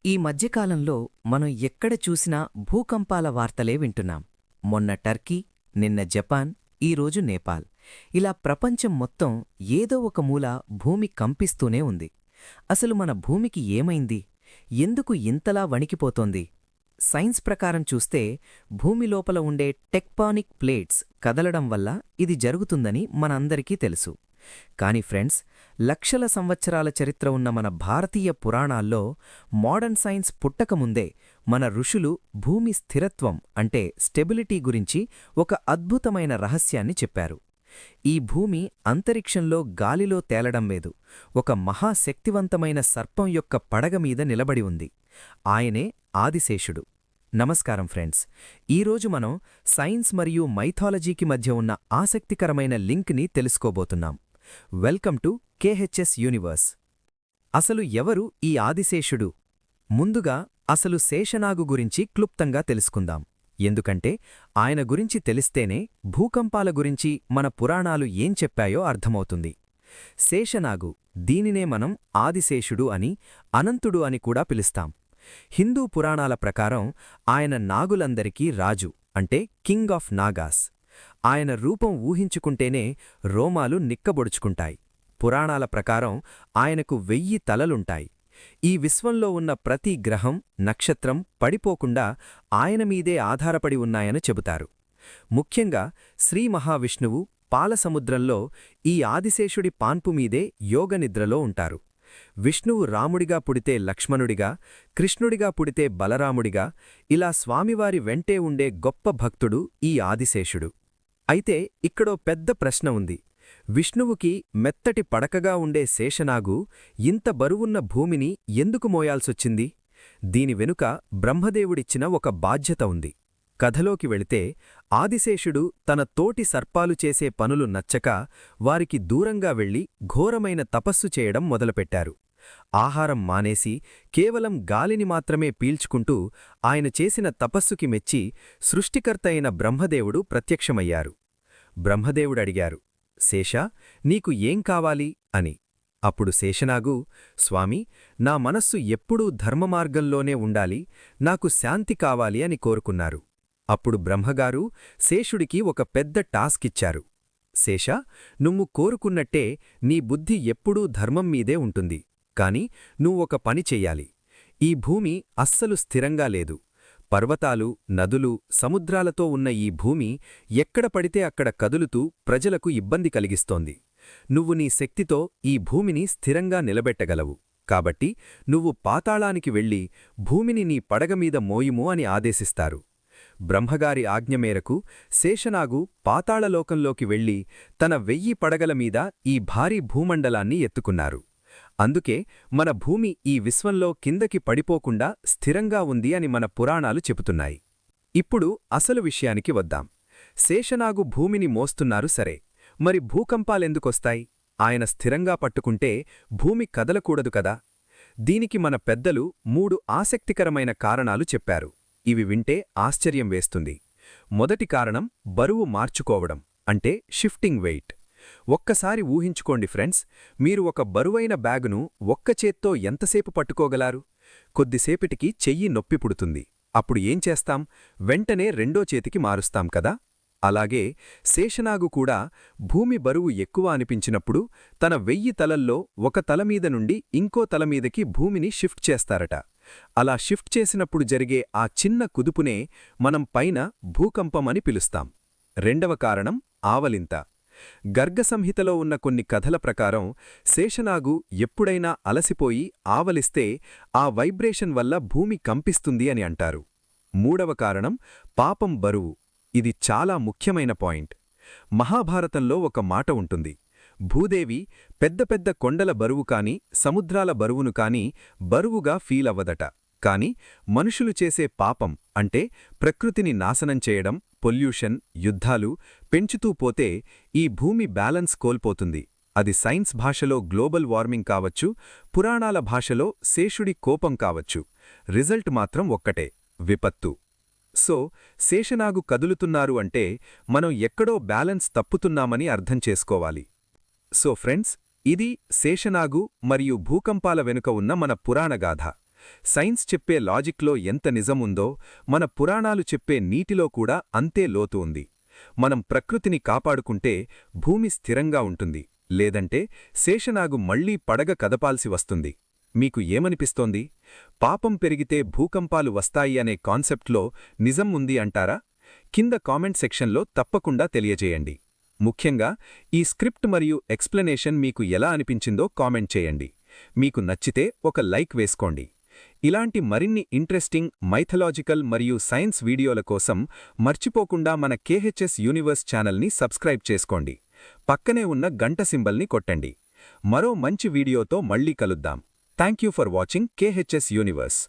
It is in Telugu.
ఈ మధ్యకాలంలో మనం ఎక్కడ చూసినా భూకంపాల వార్తలే వింటున్నాం. మొన్న టర్కీ, నిన్న జపాన్, ఈరోజు నేపాల్. ఇలా ప్రపంచం మొత్తం ఏదో ఒక మూల భూమి కంపిస్తూనే ఉంది. అసలు మన భూమికి ఏమైంది? ఎందుకు ఇంతలా వణికిపోతోంది? సైన్స్ ప్రకారం చూస్తే భూమి లోపల ఉండే టెక్టానిక్ ప్లేట్స్ కదలడం వల్ల ఇది జరుగుతుందని మనందరికీ తెలుసు. కాని ఫ్రెండ్స్, లక్షల సంవత్సరాల చరిత్ర ఉన్న మన భారతీయ పురాణాల్లో మోడర్న్ సైన్స్ పుట్టకముందే మన ఋషులు భూమి స్థిరత్వం అంటే స్టెబిలిటీ గురించి ఒక అద్భుతమైన రహస్యాన్ని చెప్పారు. ఈ భూమి అంతరిక్షంలో గాలిలో తేలడం లేదు, ఒక మహాశక్తివంతమైన సర్పం యొక్క పడగమీద నిలబడి ఉంది. ఆయనే ఆదిశేషుడు. నమస్కారం ఫ్రెండ్స్, ఈరోజు మనం సైన్స్ మరియు మైథాలజీకి మధ్య ఉన్న ఆసక్తికరమైన లింక్ని తెలుసుకోబోతున్నాం. Welcome to కేహెచ్ఎస్ universe. అసలు ఎవరు ఈ ఆదిశేషుడు? ముందుగా అసలు శేషనాగు గురించి క్లుప్తంగా తెలుసుకుందాం. ఎందుకంటే ఆయన గురించి తెలిస్తేనే భూకంపాల గురించి మన పురాణాలు ఏం చెప్పాయో అర్థమవుతుంది. శేషనాగు, దీనినే మనం ఆదిశేషుడు అని, అనంతుడు అని కూడా పిలుస్తాం. హిందూ పురాణాల ప్రకారం ఆయన నాగులందరికీ రాజు, అంటే కింగ్ ఆఫ్ నాగాస్. ఆయన రూపం ఊహించుకుంటేనే రోమాలు నిక్కబొడుచుకుంటాయి. పురాణాల ప్రకారం ఆయనకు 1000 తలలుంటాయి. ఈ విశ్వంలో ఉన్న ప్రతి గ్రహం, నక్షత్రం పడిపోకుండా ఆయనమీదే ఆధారపడి ఉన్నాయని చెబుతారు. ముఖ్యంగా శ్రీ మహావిష్ణువు పాలసముద్రంలో ఈ ఆదిశేషుడి పాన్పుమీదే యోగనిద్రలో ఉంటారు. విష్ణువు రాముడిగా పుడితే లక్ష్మణుడిగా, కృష్ణుడిగా పుడితే బలరాముడిగా, ఇలా స్వామివారి వెంటే ఉండే గొప్ప భక్తుడు ఈ ఆదిశేషుడు. అయితే ఇక్కడో పెద్ద ప్రశ్న ఉంది. విష్ణువుకి మెత్తటి పడకగా ఉండే శేషనాగు ఇంత బరువున్న భూమిని ఎందుకు మోయాల్సొచ్చింది? దీని వెనుక బ్రహ్మదేవుడిచ్చిన ఒక బాధ్యత ఉంది. కథలోకి వెళితే ఆదిశేషుడు తన తోటి సర్పాలు చేసే పనులు నచ్చక వారికి దూరంగా వెళ్లి ఘోరమైన తపస్సు చేయడం మొదలుపెట్టారు. ఆహారం మానేసి కేవలం గాలిని మాత్రమే పీల్చుకుంటూ ఆయన చేసిన తపస్సుకి మెచ్చి సృష్టికర్త అయిన బ్రహ్మదేవుడు ప్రత్యక్షమయ్యారు. బ్రహ్మదేవుడడిగారు, శేషా, నీకు ఏం కావాలి అని. అప్పుడు శేషనాగు, స్వామీ, నా మనస్సు ఎప్పుడూ ధర్మమార్గంలోనే ఉండాలి, నాకు శాంతి కావాలి అని కోరుకున్నారు. అప్పుడు బ్రహ్మగారు శేషుడికి ఒక పెద్ద టాస్క్ ఇచ్చారు. శేషా, నువ్వు కోరుకున్నట్టే నీ బుద్ధి ఎప్పుడూ ధర్మం మీదే ఉంటుంది. కాని నువ్వొక పని చెయ్యాలి. ఈ భూమి అస్సలు స్థిరంగా లేదు. పర్వతాలు, నదులు, సముద్రాలతో ఉన్న ఈ భూమి ఎక్కడ పడితే అక్కడ కదులుతూ ప్రజలకు ఇబ్బంది కలిగిస్తోంది. నువ్వు నీ శక్తితో ఈ భూమిని స్థిరంగా నిలబెట్టగలవు. కాబట్టి నువ్వు పాతాళానికి వెళ్ళి భూమిని నీ పడగమీద మోయుము అని ఆదేశిస్తారు. బ్రహ్మగారి ఆజ్ఞమేరకు శేషనాగు పాతాళలోకంలోకి వెళ్లి తన 1000 పడగలమీద ఈ భారీ భూమండలాన్ని ఎత్తుకున్నారు. అందుకే మన భూమి ఈ విశ్వంలో కిందకి పడిపోకుండా స్థిరంగా ఉంది అని మన పురాణాలు చెబుతున్నాయి. ఇప్పుడు అసలు విషయానికి వద్దాం. శేషనాగు భూమిని మోస్తున్నారు సరే, మరి భూకంపాలెందుకొస్తాయి? ఆయన స్థిరంగా పట్టుకుంటే భూమి కదలకూడదు కదా? దీనికి మన పెద్దలు 3 ఆసక్తికరమైన కారణాలు చెప్పారు. ఇవి వింటే ఆశ్చర్యం వేస్తుంది. మొదటి కారణం బరువు మార్చుకోవడం, అంటే షిఫ్టింగ్ వెయిట్. ఒక్కసారి ఊహించుకోండి ఫ్రెండ్స్, మీరు ఒక బరువైన బ్యాగును ఒక్క చేత్తో ఎంతసేపు పట్టుకోగలారు? కొద్దిసేపటికి చెయ్యి నొప్పి పుడుతుంది. అప్పుడు ఏం చేస్తాం? వెంటనే రెండో చేతికి మారుస్తాం కదా? అలాగే శేషనాగు కూడా భూమి బరువు ఎక్కువ అనిపించినప్పుడు తన 1000 తలల్లో ఒక తలమీద నుండి ఇంకో తలమీదకి భూమిని షిఫ్ట్ చేస్తారట. అలా షిఫ్ట్ చేసినప్పుడు జరిగే ఆ చిన్న కుదుపునే మనం పైన భూకంపం అని పిలుస్తాం. రెండవ కారణం ఆవలింత. గర్గసంహితలో ఉన్న కొన్ని కథల ప్రకారం శేషనాగు ఎప్పుడైనా అలసిపోయి ఆవలిస్తే ఆ వైబ్రేషన్ వల్ల భూమి కంపిస్తుంది అని అంటారు. మూడవ కారణం పాపం బరువు. ఇది చాలా ముఖ్యమైన పాయింట్. మహాభారతంలో ఒక మాట ఉంటుంది. భూదేవి పెద్ద పెద్ద కొండల బరువు కాని, సముద్రాల బరువును కాని బరువుగా ఫీలవ్వదట. కాని మనుషులు చేసే పాపం, అంటే ప్రకృతిని నాశనం చేయడం, పొల్యూషన్, యుద్ధాలు పెంచుతూ పోతే ఈ భూమి బ్యాలెన్స్ కోల్పోతుంది. అది సైన్స్ భాషలో గ్లోబల్ వార్మింగ్ కావచ్చు, పురాణాల భాషలో శేషుడి కోపం కావచ్చు. రిజల్ట్ మాత్రం ఒక్కటే, విపత్తు. సో శేషనాగు కదులుతున్నారు అంటే మనం ఎక్కడో బ్యాలెన్స్ తప్పుతున్నామని అర్థం చేసుకోవాలి. సో ఫ్రెండ్స్, ఇది శేషనాగు మరియు భూకంపాల వెనుక ఉన్న మన పురాణగాథ. సైన్స్ చెప్పే లాజిక్లో ఎంత నిజముందో మన పురాణాలు చెప్పే నీటిలో కూడా అంతే లోతు ఉంది. మనం ప్రకృతిని కాపాడుకుంటే భూమి స్థిరంగా ఉంటుంది, లేదంటే శేషనాగు మళ్లీ పడగ కదపాల్సి వస్తుంది. మీకు ఏమనిపిస్తోంది? పాపం పెరిగితే భూకంపాలు వస్తాయి అనే కాన్సెప్ట్లో నిజం ఉంది అంటారా? కింద కామెంట్ సెక్షన్లో తప్పకుండా తెలియజేయండి. ముఖ్యంగా ఈ స్క్రిప్ట్ మరియు ఎక్స్ప్లెనేషన్ మీకు ఎలా అనిపించిందో కామెంట్ చేయండి. మీకు నచ్చితే ఒక లైక్ వేసుకోండి. ఇలాంటి మరిన్ని ఇంట్రెస్టింగ్ మైథలాజికల్ మరియు సైన్స్ వీడియోల కోసం మర్చిపోకుండా మన KHS యూనివర్స్ ఛానల్ని సబ్స్క్రైబ్ చేసుకోండి. పక్కనే ఉన్న గంట సింబల్ని కొట్టండి. మరో మంచి వీడియోతో మళ్ళీ కలుద్దాం. Thank you for watching KHS universe.